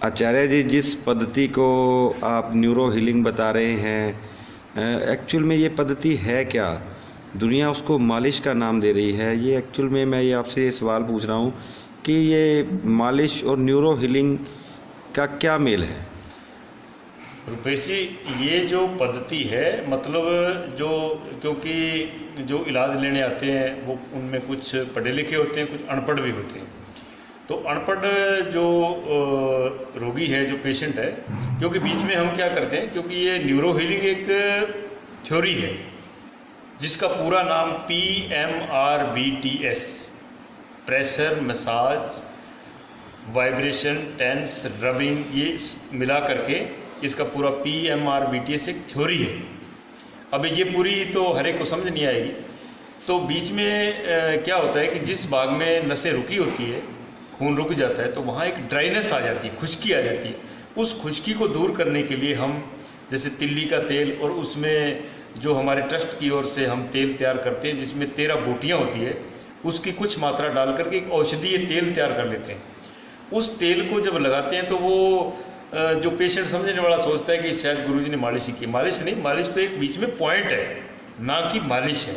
आचार्य जी, जिस पद्धति को आप न्यूरो हीलिंग बता रहे हैं, एक्चुअल में ये पद्धति है क्या? दुनिया उसको मालिश का नाम दे रही है। ये एक्चुअल में मैं ये आपसे सवाल पूछ रहा हूँ कि ये मालिश और न्यूरो हीलिंग का क्या मेल है? रुपेश जी, ये जो पद्धति है मतलब क्योंकि जो इलाज लेने आते हैं वो उनमें कुछ पढ़े लिखे होते हैं, कुछ अनपढ़ भी होते हैं। तो अनपढ़ जो रोगी है, जो पेशेंट है, क्योंकि बीच में हम क्या करते हैं, क्योंकि ये न्यूरो हीलिंग एक थ्योरी है जिसका पूरा नाम PMRBTS, pressure, massage, vibration, tense, rubbing, ये मिला करके इसका पूरा PMRBTS एक थ्योरी है। अब ये पूरी तो हर एक को समझ नहीं आएगी। तो बीच में क्या होता है कि जिस भाग में नसें रुकी होती है, खून रुक जाता है, तो वहाँ एक ड्राइनेस आ जाती है, खुश्की आ जाती है। उस खुश्की को दूर करने के लिए हम जैसे तिल्ली का तेल, और उसमें जो हमारे ट्रस्ट की ओर से हम तेल तैयार करते हैं जिसमें 13 बूटियाँ होती है, उसकी कुछ मात्रा डाल करके एक औषधीय तेल तैयार कर लेते हैं। उस तेल को जब लगाते हैं तो वो जो पेशेंट समझने वाला सोचता है कि शायद गुरुजी ने मालिश ही की। मालिश नहीं, मालिश तो एक बीच में पॉइंट है, ना कि मालिश है।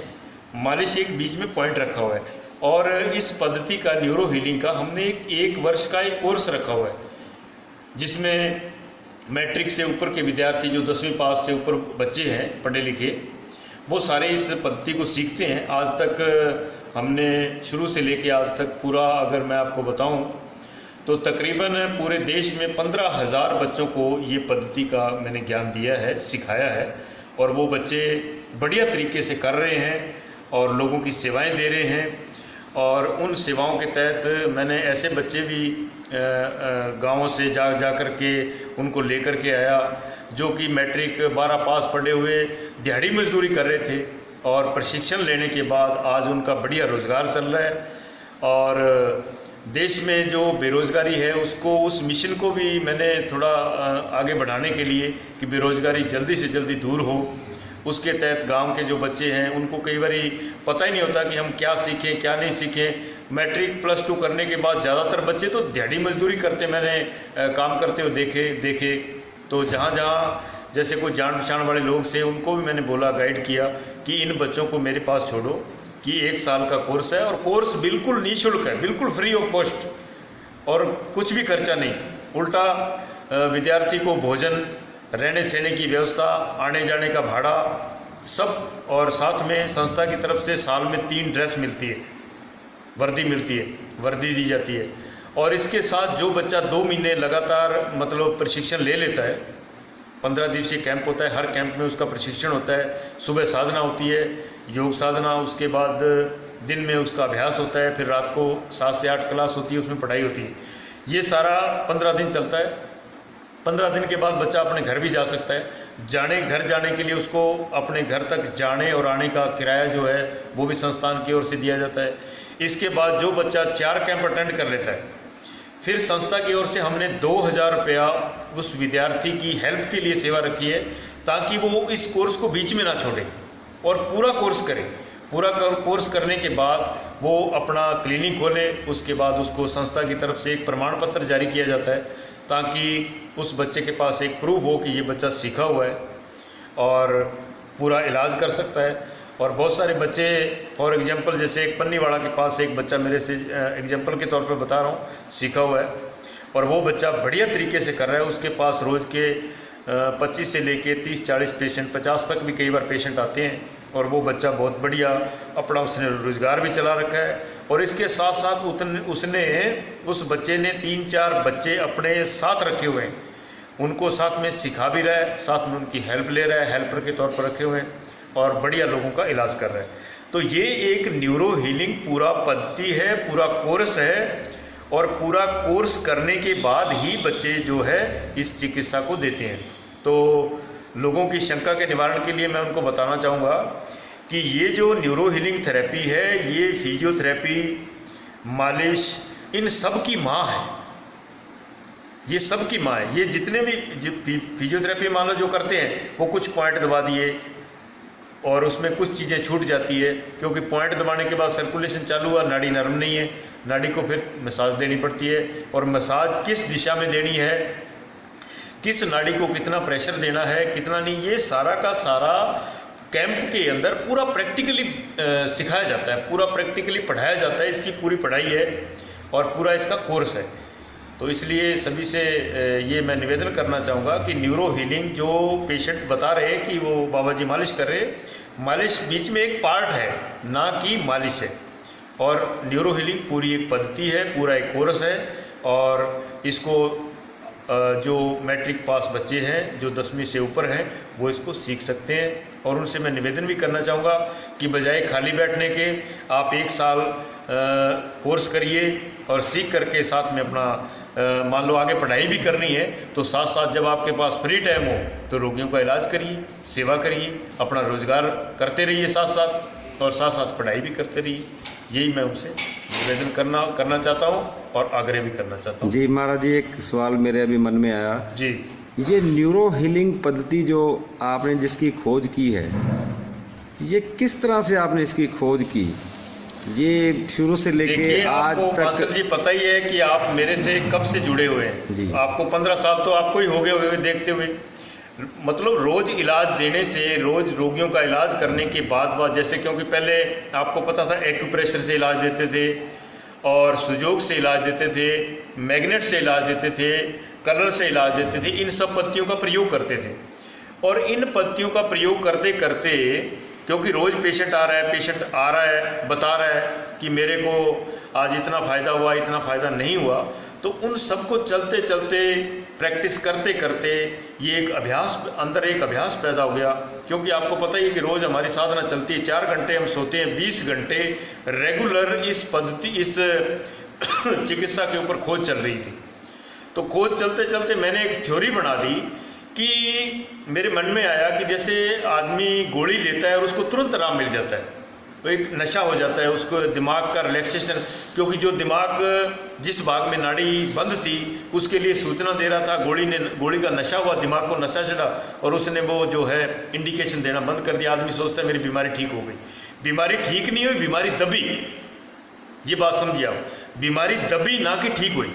मालिश एक बीच में पॉइंट रखा हुआ है। और इस पद्धति का, न्यूरो हीलिंग का, हमने एक वर्ष का एक कोर्स रखा हुआ है जिसमें मैट्रिक से ऊपर के विद्यार्थी, जो 10वीं पास से ऊपर बच्चे हैं पढ़े लिखे, वो सारे इस पद्धति को सीखते हैं। आज तक हमने शुरू से लेके आज तक पूरा, अगर मैं आपको बताऊं तो तकरीबन पूरे देश में 15,000 बच्चों को ये पद्धति का मैंने ज्ञान दिया है, सिखाया है। और वो बच्चे बढ़िया तरीके से कर रहे हैं और लोगों की सेवाएं दे रहे हैं। और उन सेवाओं के तहत मैंने ऐसे बच्चे भी गाँवों से जा कर के उनको लेकर के आया जो कि मैट्रिक 12 पास पढ़े हुए दिहाड़ी मजदूरी कर रहे थे, और प्रशिक्षण लेने के बाद आज उनका बढ़िया रोज़गार चल रहा है। और देश में जो बेरोज़गारी है उसको, उस मिशन को भी मैंने थोड़ा आगे बढ़ाने के लिए कि बेरोज़गारी जल्दी से जल्दी दूर हो, उसके तहत गांव के जो बच्चे हैं उनको कई बार पता ही नहीं होता कि हम क्या सीखें क्या नहीं सीखें। मैट्रिक +2 करने के बाद ज़्यादातर बच्चे तो दिहाड़ी मजदूरी करते, मैंने काम करते हुए देखे। तो जहाँ जैसे कोई जान पहचान वाले लोग थे उनको भी मैंने बोला, गाइड किया कि इन बच्चों को मेरे पास छोड़ो, कि 1 साल का कोर्स है और कोर्स बिल्कुल निःशुल्क है, बिल्कुल फ्री ऑफ कॉस्ट, और कुछ भी खर्चा नहीं। उल्टा विद्यार्थी को भोजन, रहने सहने की व्यवस्था, आने जाने का भाड़ा सब, और साथ में संस्था की तरफ से साल में 3 ड्रेस मिलती है, वर्दी मिलती है, वर्दी दी जाती है। और इसके साथ जो बच्चा 2 महीने लगातार मतलब प्रशिक्षण ले लेता है, 15 दिवसीय कैंप होता है, हर कैंप में उसका प्रशिक्षण होता है। सुबह साधना होती है, योग साधना, उसके बाद दिन में उसका अभ्यास होता है, फिर रात को 7 से 8 क्लास होती है, उसमें पढ़ाई होती है। ये सारा 15 दिन चलता है। 15 दिन के बाद बच्चा अपने घर भी जा सकता है। घर जाने के लिए उसको अपने घर तक जाने और आने का किराया जो है वो भी संस्थान की ओर से दिया जाता है। इसके बाद जो बच्चा 4 कैंप अटेंड कर लेता है, फिर संस्था की ओर से हमने 2000 रुपया उस विद्यार्थी की हेल्प के लिए सेवा रखी है, ताकि वो इस कोर्स को बीच में ना छोड़े और पूरा कोर्स करे। पूरा कोर्स करने के बाद वो अपना क्लिनिक खोले, उसके बाद उसको संस्था की तरफ से एक प्रमाण पत्र जारी किया जाता है, ताकि उस बच्चे के पास एक प्रूफ हो कि ये बच्चा सीखा हुआ है और पूरा इलाज कर सकता है। और बहुत सारे बच्चे, फॉर एग्जांपल जैसे एक पन्नीवाड़ा के पास एक बच्चा, मेरे से एग्जांपल के तौर पे बता रहा हूँ, सीखा हुआ है और वो बच्चा बढ़िया तरीके से कर रहा है। उसके पास रोज़ के 25 से लेके 30-40 पेशेंट, 50 तक भी कई बार पेशेंट आते हैं, और वो बच्चा बहुत बढ़िया अपना उसने रोज़गार भी चला रखा है। और इसके साथ साथ उस बच्चे ने 3-4 बच्चे अपने साथ रखे हुए हैं, उनको साथ में सिखा भी रहा है, साथ में उनकी हेल्प ले रहा है, हेल्पर के तौर पर रखे हुए हैं, और बढ़िया लोगों का इलाज कर रहा है। तो ये एक न्यूरो हीलिंग पूरा पद्धति है, पूरा कोर्स है, और पूरा कोर्स करने के बाद ही बच्चे जो है इस चिकित्सा को देते हैं। तो लोगों की शंका के निवारण के लिए मैं उनको बताना चाहूँगा कि ये जो न्यूरो हीलिंग थेरेपी है, ये फिजियोथेरेपी, मालिश, इन सब की माँ है। ये सब की माँ है। ये जितने भी फिजियोथेरेपी मान लो जो करते हैं, वो कुछ पॉइंट दबा दिए और उसमें कुछ चीज़ें छूट जाती है, क्योंकि पॉइंट दबाने के बाद सर्कुलेशन चालू हुआ, नाड़ी नरम नहीं है, नाड़ी को फिर मसाज देनी पड़ती है। और मसाज किस दिशा में देनी है, किस नाड़ी को कितना प्रेशर देना है, कितना नहीं, ये सारा का सारा कैंप के अंदर पूरा प्रैक्टिकली सिखाया जाता है, पूरा प्रैक्टिकली पढ़ाया जाता है। इसकी पूरी पढ़ाई है और पूरा इसका कोर्स है। तो इसलिए सभी से ये मैं निवेदन करना चाहूँगा कि न्यूरो हीलिंग जो पेशेंट बता रहे हैं कि वो बाबा जी मालिश कर रहे, मालिश बीच में एक पार्ट है, ना कि मालिश है। और न्यूरो हीलिंग पूरी एक पद्धति है, पूरा एक कोर्स है। और इसको जो मैट्रिक पास बच्चे हैं, जो 10वीं से ऊपर हैं, वो इसको सीख सकते हैं। और उनसे मैं निवेदन भी करना चाहूँगा कि बजाय खाली बैठने के आप 1 साल कोर्स करिए और सीख करके साथ में अपना मान लो आगे पढ़ाई भी करनी है, तो साथ साथ जब आपके पास फ्री टाइम हो तो रोगियों का इलाज करिए, सेवा करिए, अपना रोजगार करते रहिए साथ साथ, और साथ साथ पढ़ाई भी करते रहिए। यही मैं उनसे निवेदन करना चाहता हूँ और आग्रह भी करना चाहता हूँ। जी महाराज जी, एक सवाल मेरे अभी मन में आया जी। ये न्यूरो हीलिंग पद्धति जो आपने जिसकी खोज की है, ये किस तरह से आपने इसकी खोज की? ये शुरू से लेके आज तक जी पता ही है कि आप मेरे से कब से जुड़े हुए हैं जी। आपको 15 साल तो आपको ही हो गए हुए देखते हुए। मतलब रोज इलाज देने से, रोज रोगियों का इलाज करने के बाद जैसे, क्योंकि पहले आपको पता था एक्यूप्रेशर से इलाज देते थे और सुजोग से इलाज देते थे, मैग्नेट से इलाज देते थे, कलर से इलाज देते थे, इन सब पत्तियों का प्रयोग करते थे। और इन पत्तियों का प्रयोग करते करते, क्योंकि रोज पेशेंट आ रहा है बता रहा है कि मेरे को आज इतना फ़ायदा हुआ, इतना फ़ायदा नहीं हुआ, तो उन सबको चलते चलते प्रैक्टिस करते करते ये एक अभ्यास पैदा हो गया। क्योंकि आपको पता ही है कि रोज़ हमारी साधना चलती है, 4 घंटे हम सोते हैं, 20 घंटे रेगुलर इस चिकित्सा के ऊपर खोज चल रही थी। तो खोज चलते चलते मैंने एक थ्योरी बना दी कि मेरे मन में आया कि जैसे आदमी गोली लेता है और उसको तुरंत आराम मिल जाता है, तो एक नशा हो जाता है उसको, दिमाग का रिलैक्सेशन, क्योंकि जो दिमाग जिस भाग में नाड़ी बंद थी उसके लिए सूचना दे रहा था, गोली का नशा हुआ, दिमाग को नशा चढ़ा और उसने वो जो है इंडिकेशन देना बंद कर दिया। आदमी सोचता है मेरी बीमारी ठीक हो गई। बीमारी ठीक नहीं हुई, बीमारी दबी। ये बात समझिए आप, बीमारी दबी ना कि ठीक हुई।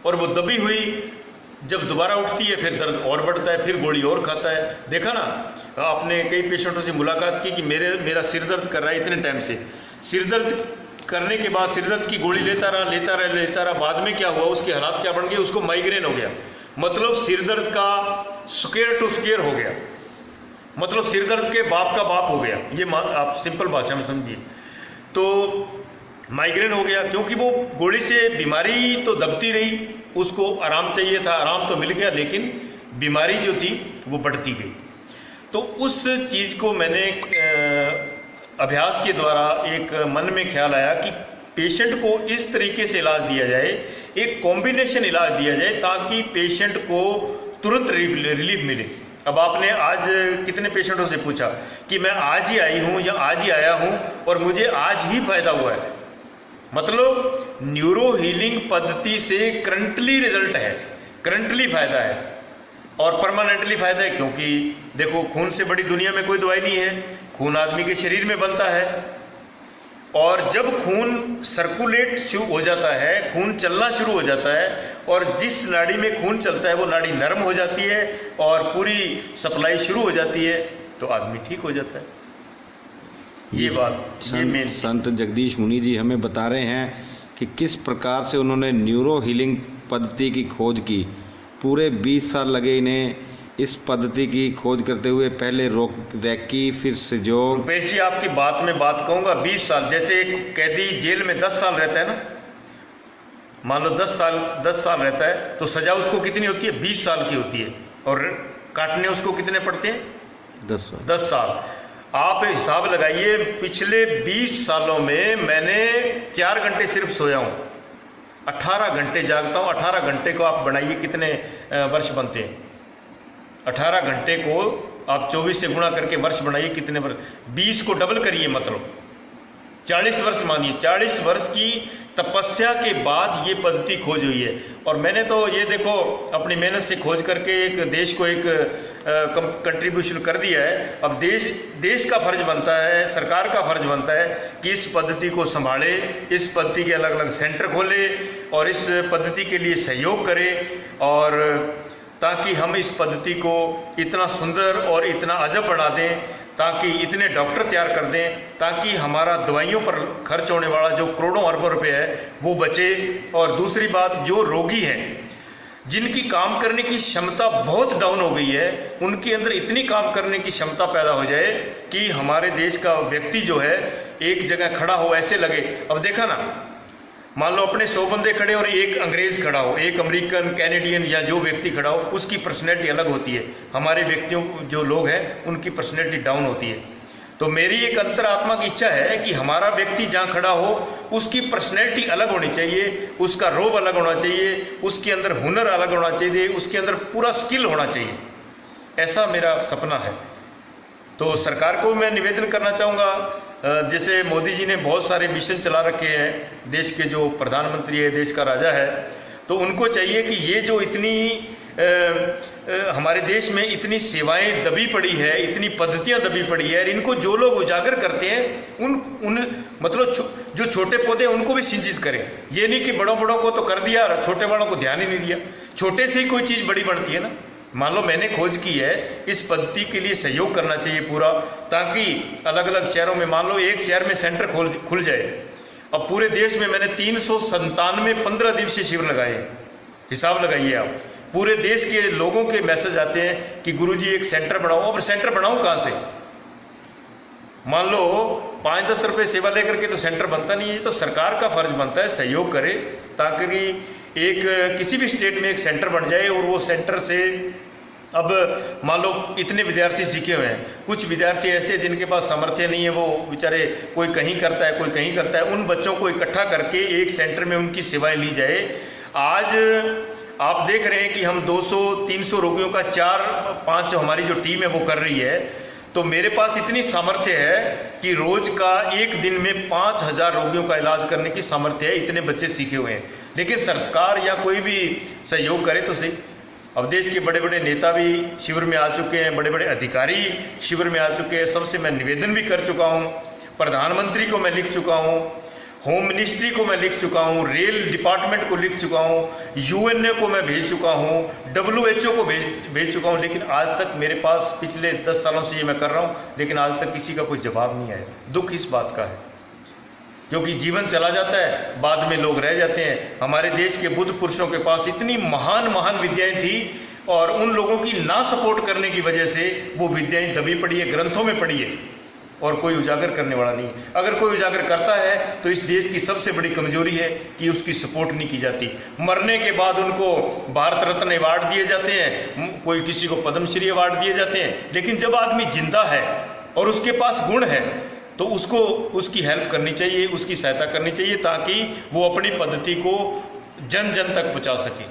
और वो दबी हुई जब दोबारा उठती है फिर दर्द और बढ़ता है, फिर गोली और खाता है। देखा ना आपने, कई पेशेंटों से मुलाकात की कि मेरा सिर दर्द कर रहा है इतने टाइम से। सिर दर्द करने के बाद सिर दर्द की गोली लेता रहा, बाद में क्या हुआ, उसके हालात क्या बन गए, उसको माइग्रेन हो गया। मतलब सिर दर्द का स्क्वायर टू स्क्वायर हो गया, मतलब सिर दर्द के बाप का बाप हो गया। ये आप सिंपल भाषा में समझिए। तो माइग्रेन हो गया क्योंकि वो गोली से बीमारी तो दबती रही, उसको आराम चाहिए था, आराम तो मिल गया, लेकिन बीमारी जो थी वो बढ़ती गई। तो उस चीज़ को मैंने अभ्यास के द्वारा एक मन में ख्याल आया कि पेशेंट को इस तरीके से इलाज दिया जाए, एक कॉम्बिनेशन इलाज दिया जाए ताकि पेशेंट को तुरंत रिलीफ मिले। अब आपने आज कितने पेशेंटों से पूछा कि मैं आज ही आई हूँ या आज ही आया हूँ और मुझे आज ही फायदा हुआ है। मतलब न्यूरो हीलिंग पद्धति से करंटली रिजल्ट है, करंटली फायदा है और परमानेंटली फायदा है। क्योंकि देखो, खून से बड़ी दुनिया में कोई दवाई नहीं है। खून आदमी के शरीर में बनता है और जब खून सर्कुलेट शुरू हो जाता है, खून चलना शुरू हो जाता है और जिस नाड़ी में खून चलता है वो नाड़ी नरम हो जाती है और पूरी सप्लाई शुरू हो जाती है, तो आदमी ठीक हो जाता है। ये बात संत जगदीश मुनि जी हमें बता रहे हैं कि किस प्रकार से उन्होंने न्यूरो हीलिंग पद्धति की खोज की। पूरे 20 साल लगे इन्हें इस पद्धति की खोज करते हुए। पहले रैकी, फिर सुजोग। रुपेश जी, आपकी बात में बात कहूँगा, 20 साल, जैसे एक कैदी जेल में 10 साल रहता है ना, मान लो 10 साल रहता है, तो सजा उसको कितनी होती है? 20 साल की होती है। और काटने उसको कितने पड़ते हैं? 10 साल। आप हिसाब लगाइए, पिछले 20 सालों में मैंने 4 घंटे सिर्फ सोया हूँ, 18 घंटे जागता हूँ। 18 घंटे को आप बनाइए कितने वर्ष बनते हैं। 18 घंटे को आप 24 से गुणा करके वर्ष बनाइए कितने वर्ष, 20 को डबल करिए, मतलब 40 वर्ष मानिए, 40 वर्ष की तपस्या के बाद ये पद्धति खोज हुई है। और मैंने तो ये देखो अपनी मेहनत से खोज करके एक देश को एक कंट्रीब्यूशन कर दिया है। अब देश का फर्ज बनता है, सरकार का फर्ज बनता है कि इस पद्धति को संभाले, इस पद्धति के अलग अलग सेंटर खोले और इस पद्धति के लिए सहयोग करे, और ताकि हम इस पद्धति को इतना सुंदर और इतना अजब बना दें, ताकि इतने डॉक्टर तैयार कर दें, ताकि हमारा दवाइयों पर खर्च होने वाला जो करोड़ों अरबों रुपए है वो बचे। और दूसरी बात, जो रोगी हैं जिनकी काम करने की क्षमता बहुत डाउन हो गई है, उनके अंदर इतनी काम करने की क्षमता पैदा हो जाए कि हमारे देश का व्यक्ति जो है एक जगह खड़ा हो ऐसे लगे। अब देखा ना, मान लो अपने 100 बंदे खड़े और एक अंग्रेज खड़ा हो, एक अमेरिकन, कैनेडियन या जो व्यक्ति खड़ा हो, उसकी पर्सनैलिटी अलग होती है। हमारे व्यक्तियों जो लोग हैं उनकी पर्सनैलिटी डाउन होती है। तो मेरी एक अंतरात्मा की इच्छा है कि हमारा व्यक्ति जहाँ खड़ा हो उसकी पर्सनैलिटी अलग होनी चाहिए, उसका रोब अलग होना चाहिए, उसके अंदर हुनर अलग होना चाहिए, उसके अंदर पूरा स्किल होना चाहिए। ऐसा मेरा सपना है। तो सरकार को मैं निवेदन करना चाहूँगा, जैसे मोदी जी ने बहुत सारे मिशन चला रखे हैं, देश के जो प्रधानमंत्री है, देश का राजा है, तो उनको चाहिए कि ये जो इतनी हमारे देश में इतनी सेवाएं दबी पड़ी है, इतनी पद्धतियां दबी पड़ी है, इनको जो लोग उजागर करते हैं उन मतलब जो छोटे पौधे हैं उनको भी सिंचित करें। ये नहीं कि बड़ों को तो कर दिया, छोटे बड़ों को ध्यान ही नहीं दिया। छोटे से ही कोई चीज़ बड़ी बनती है ना। मान लो मैंने खोज की है, इस पद्धति के लिए सहयोग करना चाहिए पूरा, ताकि अलग अलग शहरों में, मान लो एक शहर में सेंटर खुल जाए। अब पूरे देश में मैंने 397 15 दिवसीय शिविर लगाए। हिसाब लगाइए आप, पूरे देश के लोगों के मैसेज आते हैं कि गुरुजी एक सेंटर बनाओ। अब सेंटर बनाऊं कहाँ से? मान लो 5-10 रुपये सेवा लेकर के तो सेंटर बनता नहीं है। तो सरकार का फर्ज बनता है सहयोग करे, ताकि एक किसी भी स्टेट में एक सेंटर बन जाए और वो सेंटर से, अब मान लो इतने विद्यार्थी सीखे हुए हैं, कुछ विद्यार्थी ऐसे जिनके पास सामर्थ्य नहीं है, वो बेचारे कोई कहीं करता है कोई कहीं करता है, उन बच्चों को इकट्ठा करके एक सेंटर में उनकी सेवाएं ली जाए। आज आप देख रहे हैं कि हम 200-300 रोगियों का 4-5 हमारी जो टीम है वो कर रही है। तो मेरे पास इतनी सामर्थ्य है कि रोज का एक दिन में 5000 रोगियों का इलाज करने की सामर्थ्य है, इतने बच्चे सीखे हुए हैं। लेकिन सरकार या कोई भी सहयोग करे तो सही। अब देश के बड़े बड़े नेता भी शिविर में आ चुके हैं, बड़े बड़े अधिकारी शिविर में आ चुके हैं, सबसे मैं निवेदन भी कर चुका हूँ, प्रधानमंत्री को मैं लिख चुका हूँ, होम मिनिस्ट्री को मैं लिख चुका हूँ, रेल डिपार्टमेंट को लिख चुका हूँ, यूएनए को मैं भेज चुका हूँ, WHO को भेज चुका हूँ। लेकिन आज तक मेरे पास, पिछले 10 सालों से ये मैं कर रहा हूँ, लेकिन आज तक किसी का कोई जवाब नहीं आया। दुख इस बात का है, क्योंकि जीवन चला जाता है, बाद में लोग रह जाते हैं। हमारे देश के बुद्ध पुरुषों के पास इतनी महान विद्याएं थी, और उन लोगों की ना सपोर्ट करने की वजह से वो विद्याएं दबी पड़ी है, ग्रंथों में पड़ी है, और कोई उजागर करने वाला नहीं। अगर कोई उजागर करता है तो इस देश की सबसे बड़ी कमजोरी है कि उसकी सपोर्ट नहीं की जाती। मरने के बाद उनको भारत रत्न अवार्ड दिए जाते हैं, कोई किसी को पद्मश्री अवार्ड दिए जाते हैं, लेकिन जब आदमी जिंदा है और उसके पास गुण है तो उसको उसकी हेल्प करनी चाहिए, उसकी सहायता करनी चाहिए, ताकि वो अपनी पद्धति को जन जन तक पहुंचा सके।